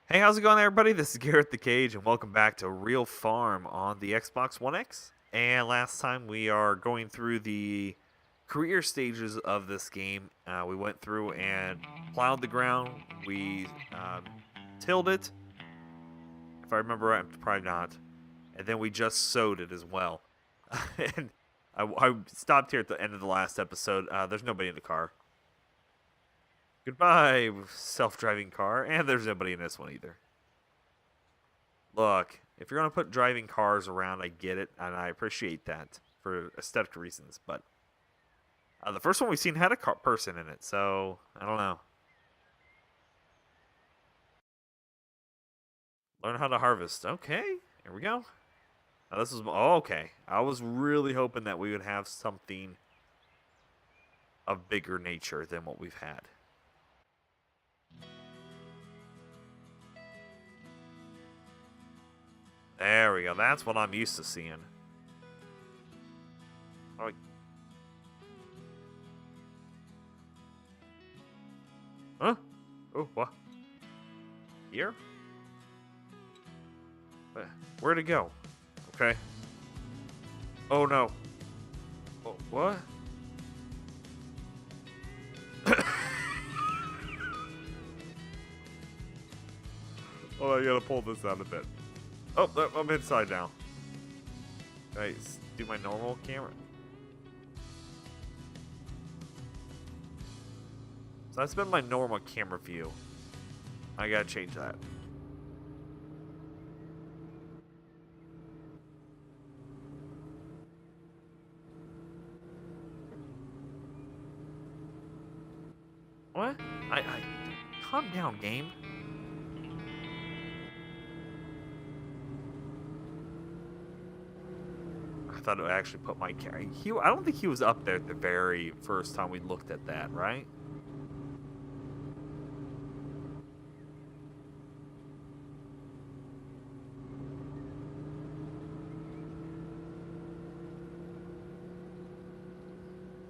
Hey, how's it going, everybody? This is Garrett the Cage, and welcome back to Real Farm on the Xbox One X. And last time we are going through the career stages of this game. We went through and plowed the ground. We tilled it, if I remember right, probably not. And then we just sowed it as well. And I stopped here at the end of the last episode. There's nobody in the car. Goodbye, self-driving car. And there's nobody in this one either. Look, if you're going to put driving cars around, I get it, and I appreciate that for aesthetic reasons, but the first one we've seen had a person in it, so I don't know. Learn how to harvest. Okay, here we go. Now this is, oh, okay. I was really hoping that we would have something of bigger nature than what we've had. There we go. That's what I'm used to seeing. Oh, huh? Oh, what? Here? Where'd it go? Okay. Oh, no. Oh, what? Oh, I gotta pull this out a bit. Oh, I'm inside now. Nice. Do my normal camera. So that's been my normal camera view. I gotta change that. What? I calm down, game. I thought it would actually put my camera. I don't think he was up there at the very first time we looked at that, right?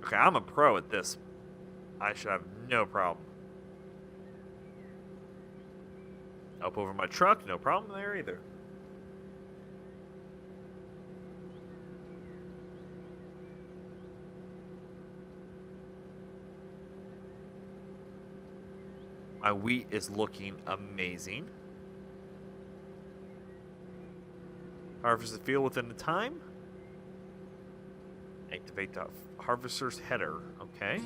Okay, I'm a pro at this. I should have no problem. Up over my truck, no problem there either. My wheat is looking amazing. Harvest the field within the time. Activate the harvester's header. Okay.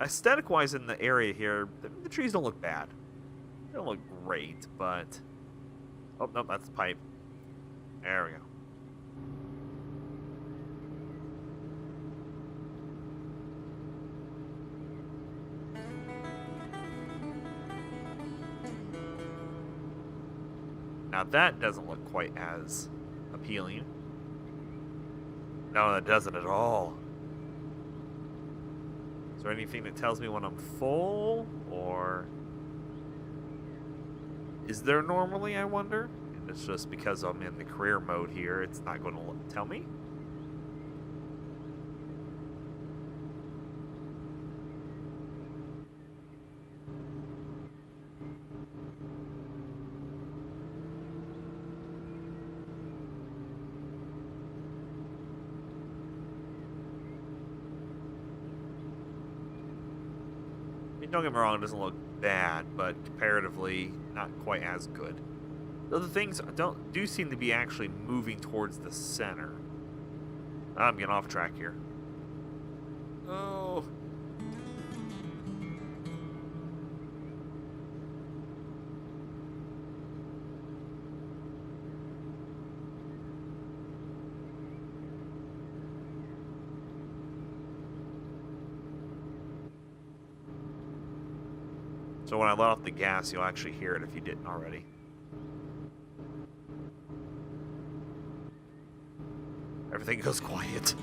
Aesthetic-wise in the area here, the trees don't look bad. They don't look great, but... Oh, no, that's the pipe. There we go. Now that doesn't look quite as appealing. No, that doesn't at all. Is there anything that tells me when I'm full, or is there normally, I wonder? And it's just because I'm in the career mode here, it's not going to tell me? Don't get me wrong, it doesn't look bad, but comparatively, not quite as good. Though the things do seem to be actually moving towards the center. I'm getting off track here. Oh. So when I let off the gas, you'll actually hear it if you didn't already. Everything goes quiet.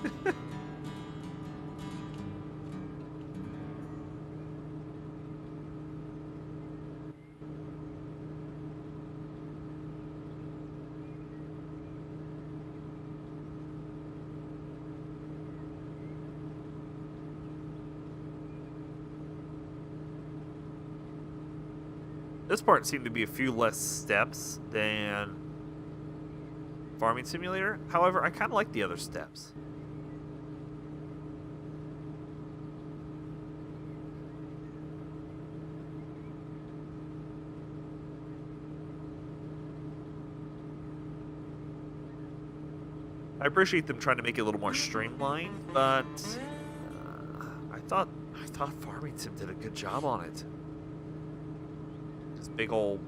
This part seemed to be a few less steps than Farming Simulator. However, I kind of like the other steps. I appreciate them trying to make it a little more streamlined, but I thought Farming Sim did a good job on it. This big old,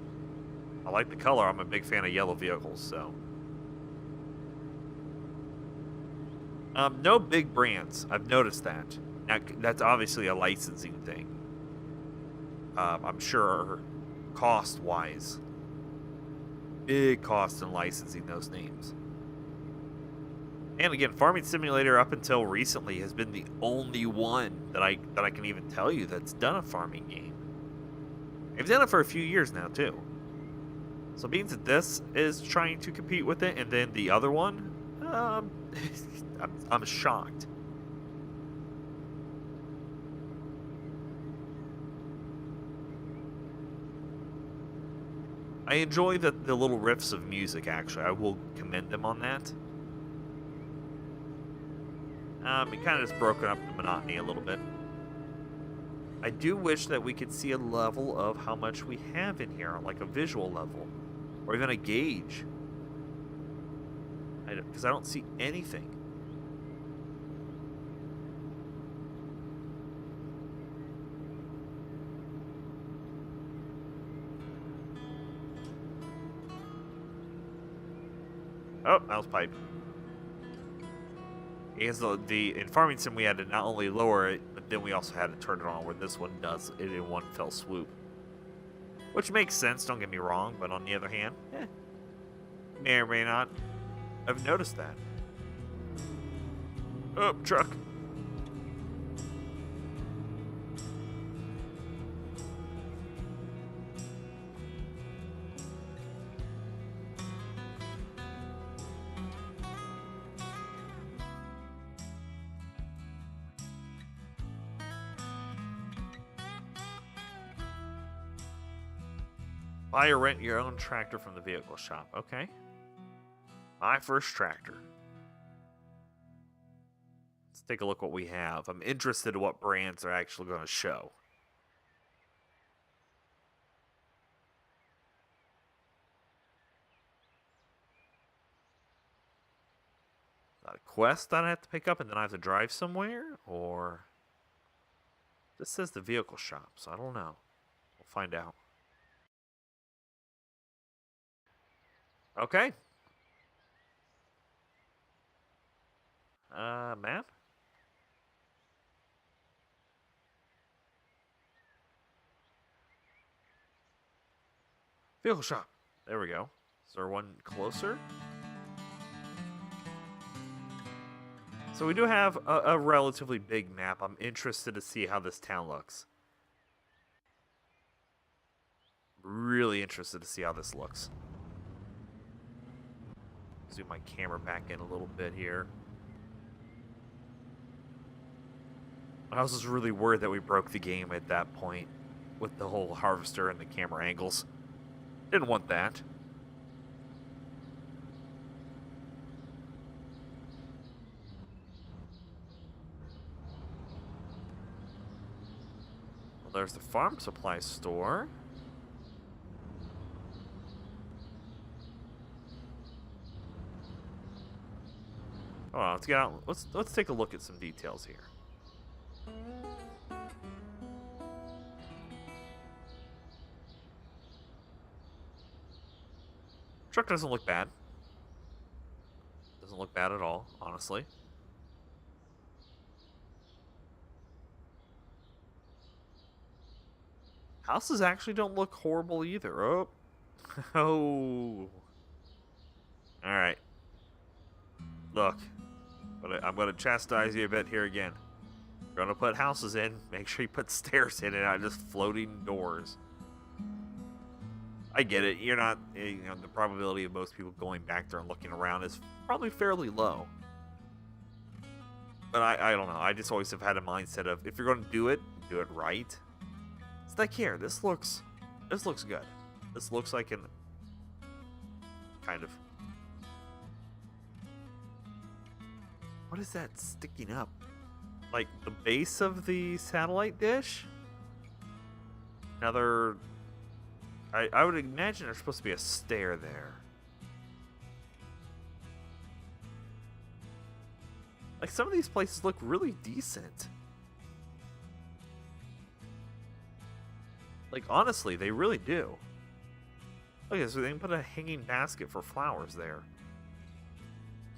I like the color. I'm a big fan of yellow vehicles, so. No big brands. I've noticed that. Now, that's obviously a licensing thing. I'm sure cost-wise, big cost in licensing those names. And again, Farming Simulator up until recently has been the only one that I can even tell you that's done a farming game. They've done it for a few years now too. So it means that this is trying to compete with it, and then the other one, I'm shocked. I enjoy the little riffs of music. Actually, I will commend them on that. It kind of just broken up the monotony a little bit. I do wish that we could see a level of how much we have in here, like a visual level, or even a gauge. Because I don't see anything. Oh, that was pipe. Because in Farming Sim we had to not only lower it, but then we also had to turn it on, where this one does it in one fell swoop. Which makes sense, don't get me wrong, but on the other hand, may or may not have noticed that. Oh, truck. Buy or rent your own tractor from the vehicle shop. Okay. My first tractor. Let's take a look what we have. I'm interested in what brands are actually going to show. Is that a quest that I have to pick up and then I have to drive somewhere? Or... This says the vehicle shop, so I don't know. We'll find out. Okay. Map? Vehicle shop. There we go. Is there one closer? So we do have a relatively big map. I'm interested to see how this town looks. Really interested to see how this looks. Zoom my camera back in a little bit here. I was just really worried that we broke the game at that point with the whole harvester and the camera angles. Didn't want that. Well, there's the farm supply store. Hold on, let's get out. Let's take a look at some details here. Truck doesn't look bad. Doesn't look bad at all, honestly. Houses actually don't look horrible either. Oh. Oh. Alright. Look. I'm going to chastise you a bit here again. You're going to put houses in. Make sure you put stairs in and not just floating doors. I get it. You're not, you know, the probability of most people going back there and looking around is probably fairly low. But I don't know. I just always have had a mindset of, if you're going to do it right. It's like, here, this looks good. This looks like an... kind of. What is that sticking up? Like the base of the satellite dish? Another... I would imagine there's supposed to be a stair there. Like, some of these places look really decent. Like, honestly, they really do. Okay, so they can put a hanging basket for flowers there.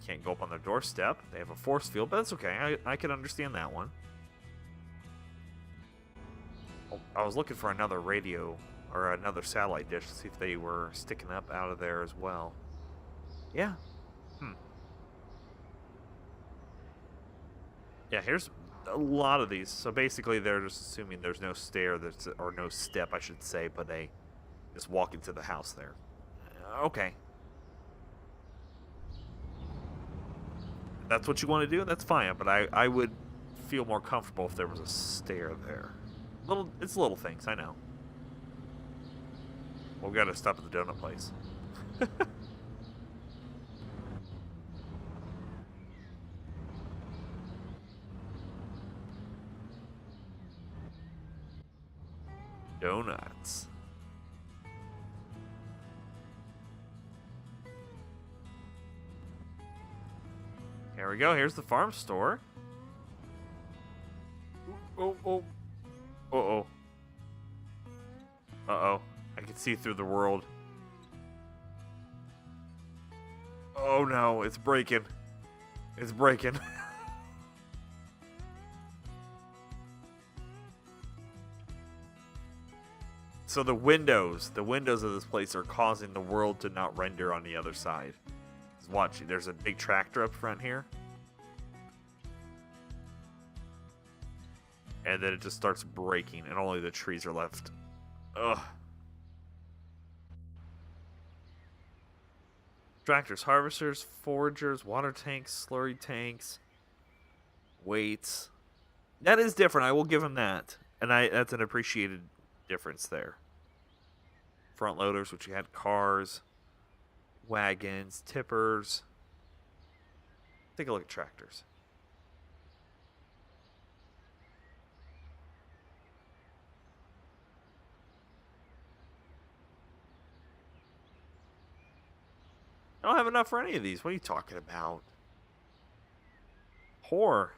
Can't go up on their doorstep. They have a force field, but that's okay. I can understand that one. Oh, I was looking for another radio or another satellite dish to see if they were sticking up out of there as well. Yeah. Yeah, here's a lot of these. So basically, they're just assuming there's no stair, or no step, I should say, but they just walk into the house there. Okay. If that's what you want to do, that's fine. But I would feel more comfortable if there was a stair there. It's little things, I know. Well, we gotta stop at the donut place. Donuts. Here we go. Here's the farm store. Oh. Uh-oh. Uh-oh. I can see through the world. Oh no, it's breaking. It's breaking. So the windows of this place are causing the world to not render on the other side. Watch, there's a big tractor up front here. And then it just starts breaking, and only the trees are left. Ugh. Tractors, harvesters, foragers, water tanks, slurry tanks, weights. That is different, I will give them that. And that's an appreciated difference there. Front loaders, which you had cars, wagons, tippers. Take a look at tractors. I don't have enough for any of these. What are you talking about? Whore.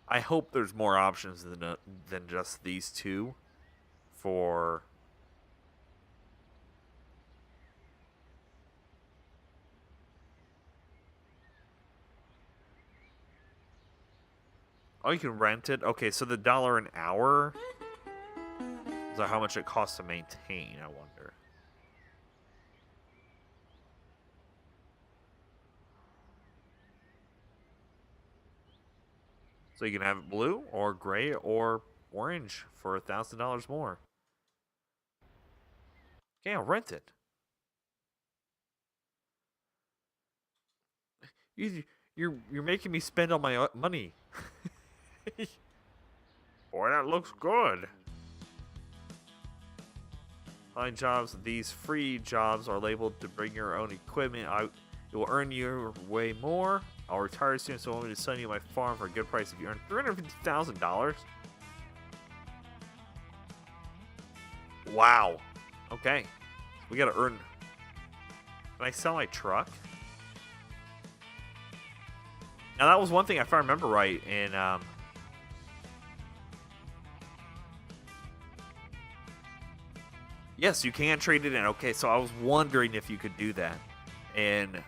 I hope there's more options than just these two for... Oh, you can rent it? Okay, so the $1 an hour is that how much it costs to maintain, I wonder. So you can have it blue or gray or orange for $1,000 more. Okay, I'll rent it. You're making me spend all my money. Boy, that looks good. Find jobs. These free jobs are labeled to bring your own equipment out. It will earn you way more. I'll retire soon, so I want me to sell you my farm for a good price if you earn $350,000. Wow. Okay. We gotta earn. Can I sell my truck? Now that was one thing, if I remember right, in yes, you can trade it in. Okay, so I was wondering if you could do that. In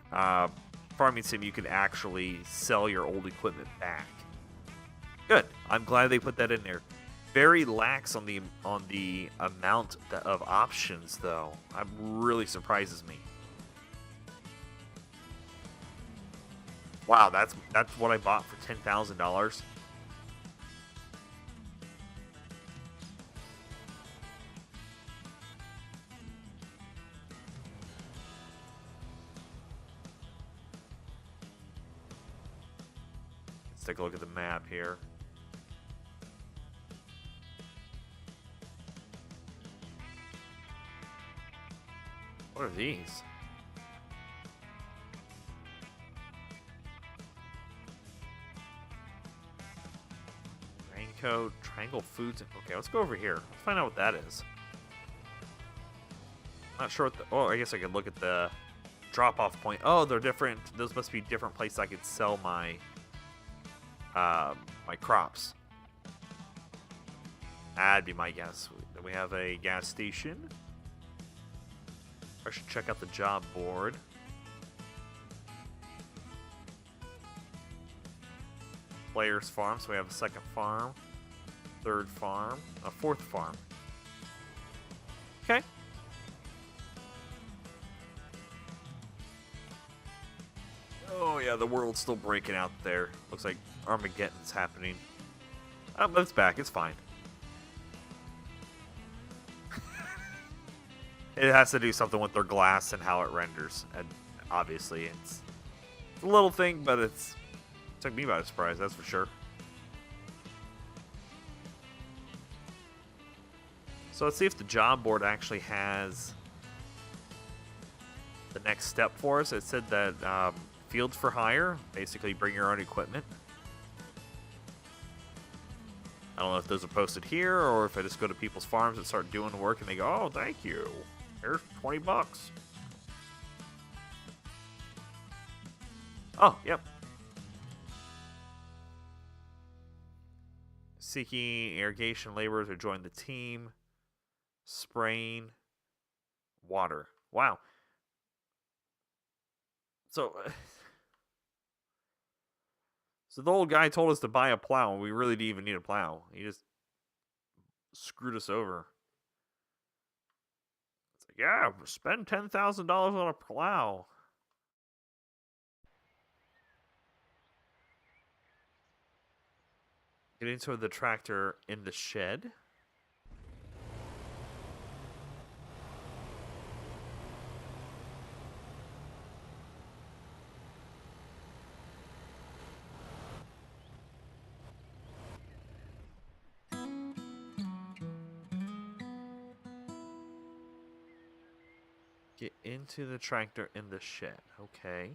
Farming Sim, you could actually sell your old equipment back. Good. I'm glad they put that in there. Very lax on the amount of options, though. It really surprises me. Wow, that's what I bought for $10,000. Let's take a look at the map here. What are these? Raincoat, Triangle Foods. Okay, let's go over here. Let's find out what that is. Not sure what the... Oh, I guess I could look at the drop-off point. Oh, they're different. Those must be different places I could sell my my crops. That'd be my guess. Then we have a gas station. I should check out the job board. Players farm, so we have a second farm, third farm, a fourth farm. Okay. Oh yeah, the world's still breaking out there. Looks like Armageddon's happening. But it's back, it's fine. It has to do something with their glass and how it renders. And obviously, it's a little thing, but it took me by surprise, that's for sure. So let's see if the job board actually has the next step for us. It said that fields for hire, basically bring your own equipment. I don't know if those are posted here or if I just go to people's farms and start doing the work and they go, oh, thank you. Here's 20 bucks. Oh, yep. Seeking irrigation laborers to join the team. Spraying water. Wow. So the old guy told us to buy a plow, and we really didn't even need a plow. He just screwed us over. It's like, yeah, spend $10,000 on a plow. Get into the tractor in the shed. Get into the tractor in the shed. Okay.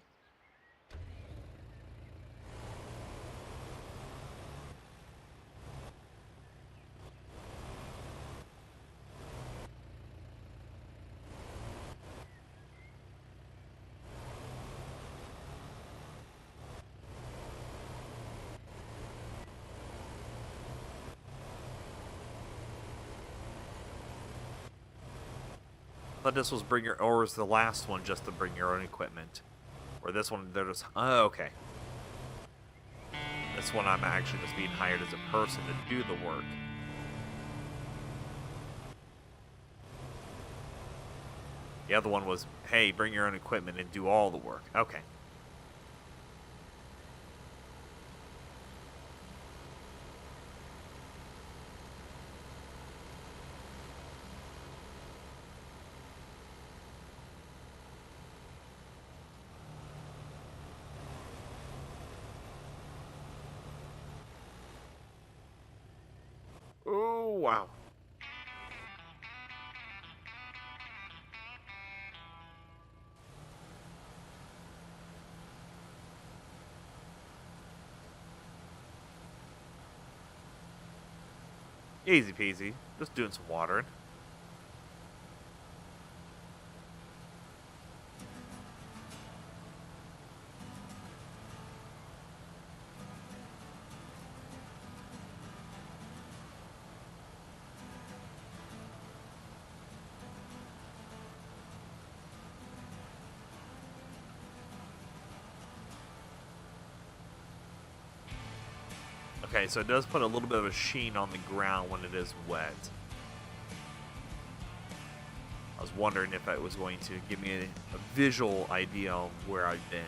I thought this was or was the last one just to bring your own equipment? Or this one, they're just, oh, okay. This one I'm actually just being hired as a person to do the work. The other one was, hey, bring your own equipment and do all the work. Okay. Oh, wow. Easy peasy. Just doing some watering. Okay, so it does put a little bit of a sheen on the ground when it is wet. I was wondering if it was going to give me a visual idea of where I've been.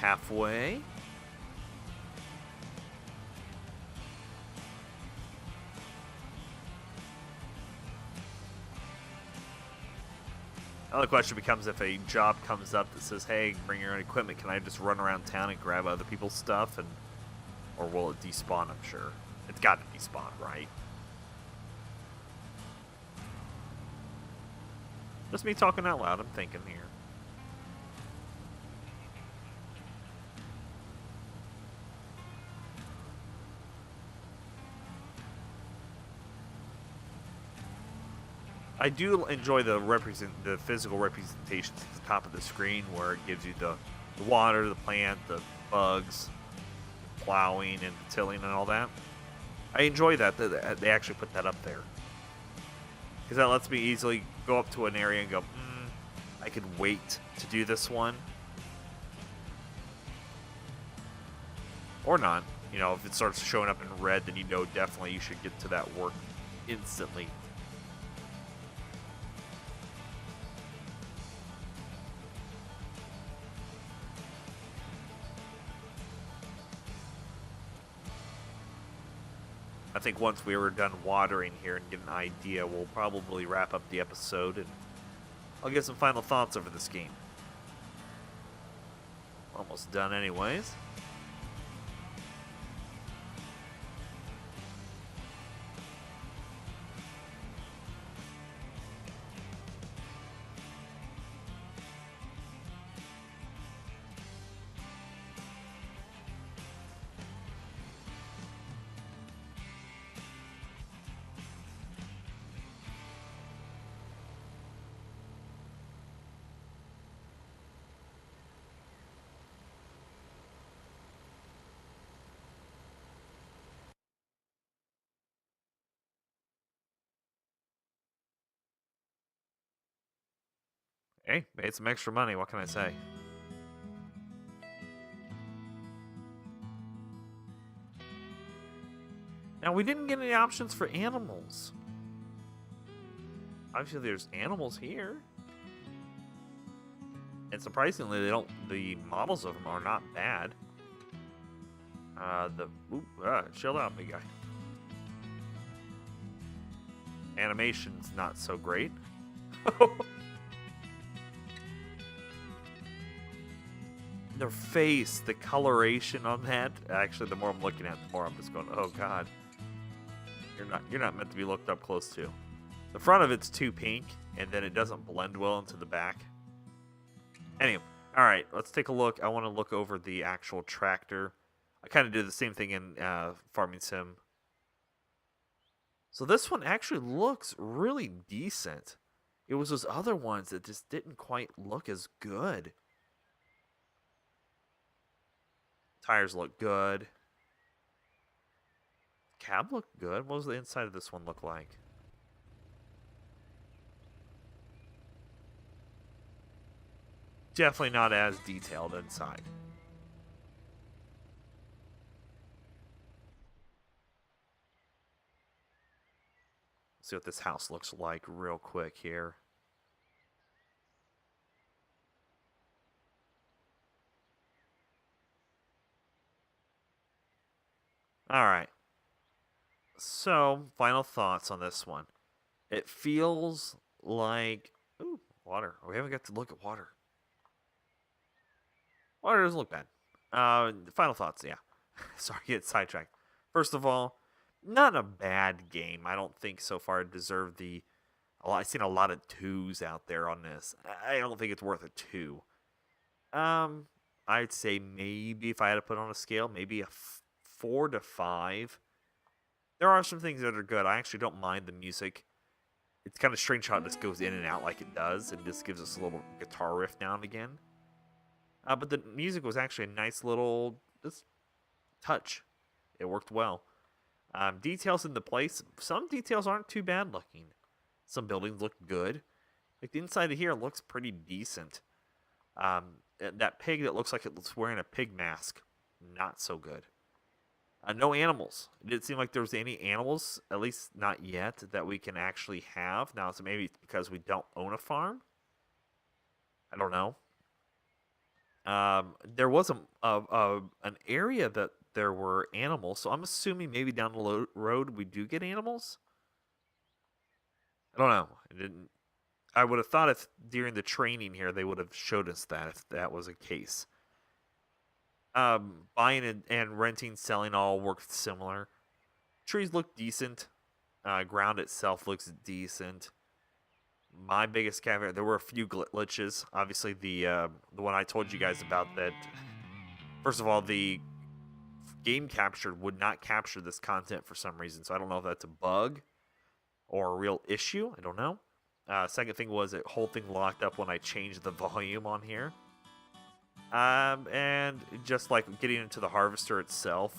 halfway. Now the question becomes, if a job comes up that says, hey, bring your own equipment, can I just run around town and grab other people's stuff? Or will it despawn, I'm sure. It's got to despawn, right? Just me talking out loud, I'm thinking here. I do enjoy the physical representations at the top of the screen, where it gives you the water, the plant, the bugs, plowing and the tilling and all that. I enjoy that they actually put that up there, because that lets me easily go up to an area and go, I could wait to do this one, or not. You know, if it starts showing up in red, then you know definitely you should get to that work instantly. I think once we were done watering here and get an idea, we'll probably wrap up the episode, and I'll get some final thoughts over this game. Almost done anyways. Hey, made some extra money, what can I say? Now, we didn't get any options for animals. Obviously, there's animals here. And surprisingly, the models of them are not bad. Chill out, big guy. Animation's not so great. Their face, the coloration on that. Actually, the more I'm looking at it, the more I'm just going, oh god. You're not meant to be looked up close to. The front of it's too pink, and then it doesn't blend well into the back. Anyway, alright, let's take a look. I want to look over the actual tractor. I kind of did the same thing in Farming Sim. So this one actually looks really decent. It was those other ones that just didn't quite look as good. Tires look good. Cab looked good. What does the inside of this one look like? Definitely not as detailed inside. Let's see what this house looks like real quick here. Alright. So, final thoughts on this one. It feels like... Ooh, water. We haven't got to look at water. Water doesn't look bad. Final thoughts, yeah. Sorry, get sidetracked. First of all, not a bad game. I don't think so far it deserved the... I've seen a lot of 2s out there on this. I don't think it's worth a 2. I'd say maybe if I had to put on a scale, maybe a 4 to 5. There are some things that are good. I actually don't mind the music. It's kind of strange how it just goes in and out like it does, and just gives us a little guitar riff now and again. But the music was actually a nice little touch. It worked well. Details in the place. Some details aren't too bad looking. Some buildings look good. Like the inside of here looks pretty decent. That pig that looks like it's wearing a pig mask, not so good. No animals. It didn't seem like there was any animals, at least not yet, that we can actually have. Now, so maybe it's because we don't own a farm. I don't know. There was an area that there were animals, so I'm assuming maybe down the road we do get animals. I don't know. It didn't. I would have thought if during the training here they would have showed us that if that was a case. Buying and renting, selling all worked similar. Trees look decent. Ground itself looks decent. My biggest caveat: there were a few glitches. Obviously, the one I told you guys about that. First of all, the game captured would not capture this content for some reason, so I don't know if that's a bug or a real issue. I don't know. Second thing was the whole thing locked up when I changed the volume on here. And just like getting into the harvester itself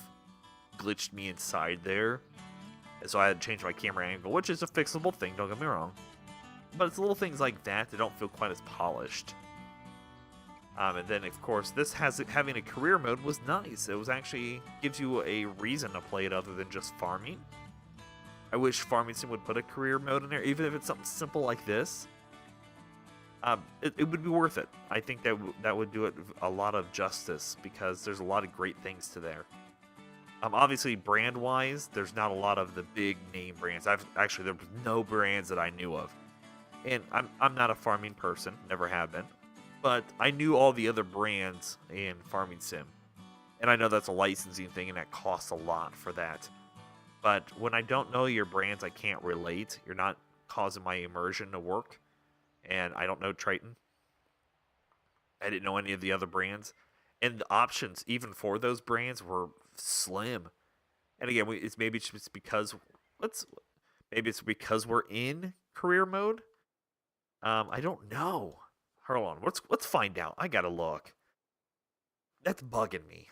glitched me inside there. And so I had to change my camera angle, which is a fixable thing, don't get me wrong. But it's little things like that that don't feel quite as polished. And then, of course, this having a career mode was nice. It was actually gives you a reason to play it other than just farming. I wish Farming Sim would put a career mode in there, even if it's something simple like this. It would be worth it. I think that would do it a lot of justice because there's a lot of great things to there. Obviously, brand-wise, there's not a lot of the big name brands. There was no brands that I knew of, and I'm not a farming person, never have been, but I knew all the other brands in Farming Sim, and I know that's a licensing thing, and that costs a lot for that. But when I don't know your brands, I can't relate. You're not causing my immersion to work. And I don't know Triton. I didn't know any of the other brands. And the options, even for those brands, were slim. And again, maybe it's just because we're in career mode. I don't know. Hold on, let's find out. I gotta look. That's bugging me.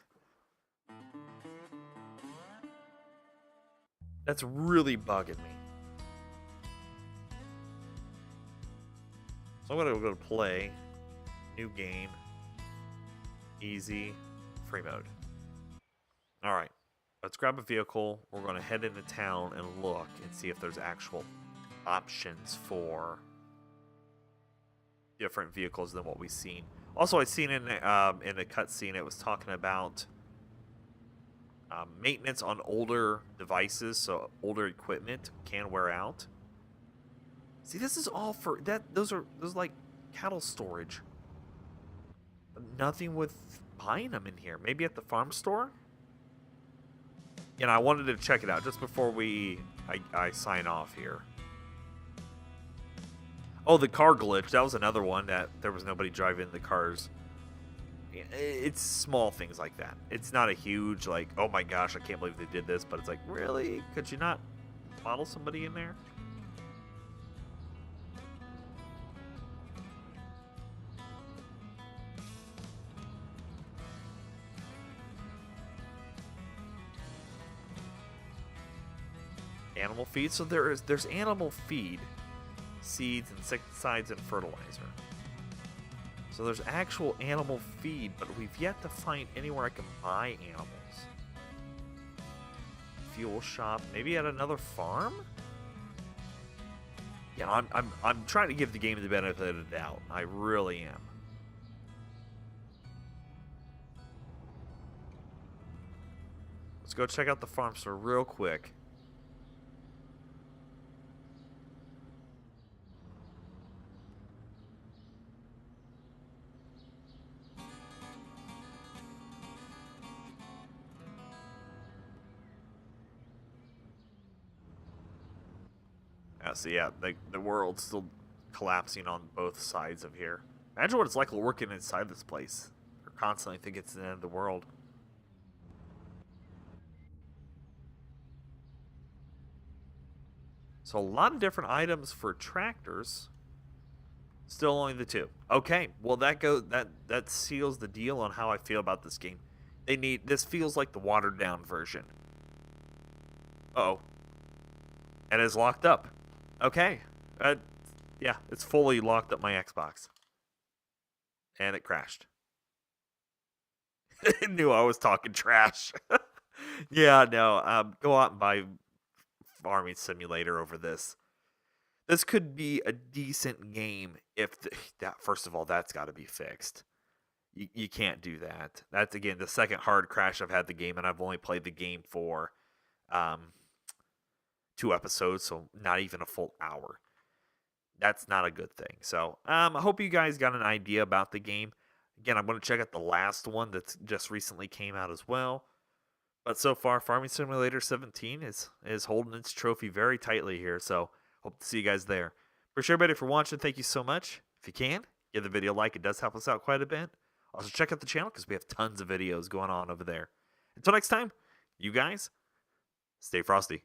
That's really bugging me. So I'm going to go to play, new game, easy, free mode. All right, let's grab a vehicle. We're going to head into town and look and see if there's actual options for different vehicles than what we've seen. Also, I've seen in the cutscene it was talking about maintenance on older devices, so older equipment can wear out. See, this is all for that. Those like cattle storage. Nothing with buying them in here. Maybe at the farm store. And I wanted to check it out just before I sign off here. Oh, the car glitch. That was another one that there was nobody driving the cars. It's small things like that. It's not a huge, like, oh my gosh, I can't believe they did this. But it's like, really? Could you not model somebody in there? Animal feed. So there's animal feed, seeds, insecticides, and fertilizer. So there's actual animal feed, but we've yet to find anywhere I can buy animals. Fuel shop, maybe at another farm? Yeah, I'm trying to give the game the benefit of the doubt. I really am. Let's go check out the farm store real quick. So yeah, the world's still collapsing on both sides of here. Imagine what it's like working inside this place. Or constantly think it's the end of the world. So a lot of different items for tractors. Still only the two. Okay, well that seals the deal on how I feel about this game. This feels like the watered down version. Uh-oh. And it's locked up. Okay. Yeah, it's fully locked up my Xbox. And it crashed. It knew I was talking trash. Yeah, no. Go out and buy Farming Simulator over this. This could be a decent game if that. First of all, that's got to be fixed. you can't do that. That's, again, the second hard crash I've had the game, and I've only played the game for 2 episodes, so not even a full hour. That's not a good thing. So I hope you guys got an idea about the game. Again, I'm going to check out the last one that's just recently came out as well. But so far, Farming Simulator 17 is holding its trophy very tightly here. So hope to see you guys there. Appreciate everybody for watching. Thank you so much. If you can, give the video a like. It does help us out quite a bit. Also, check out the channel because we have tons of videos going on over there. Until next time, you guys, stay frosty.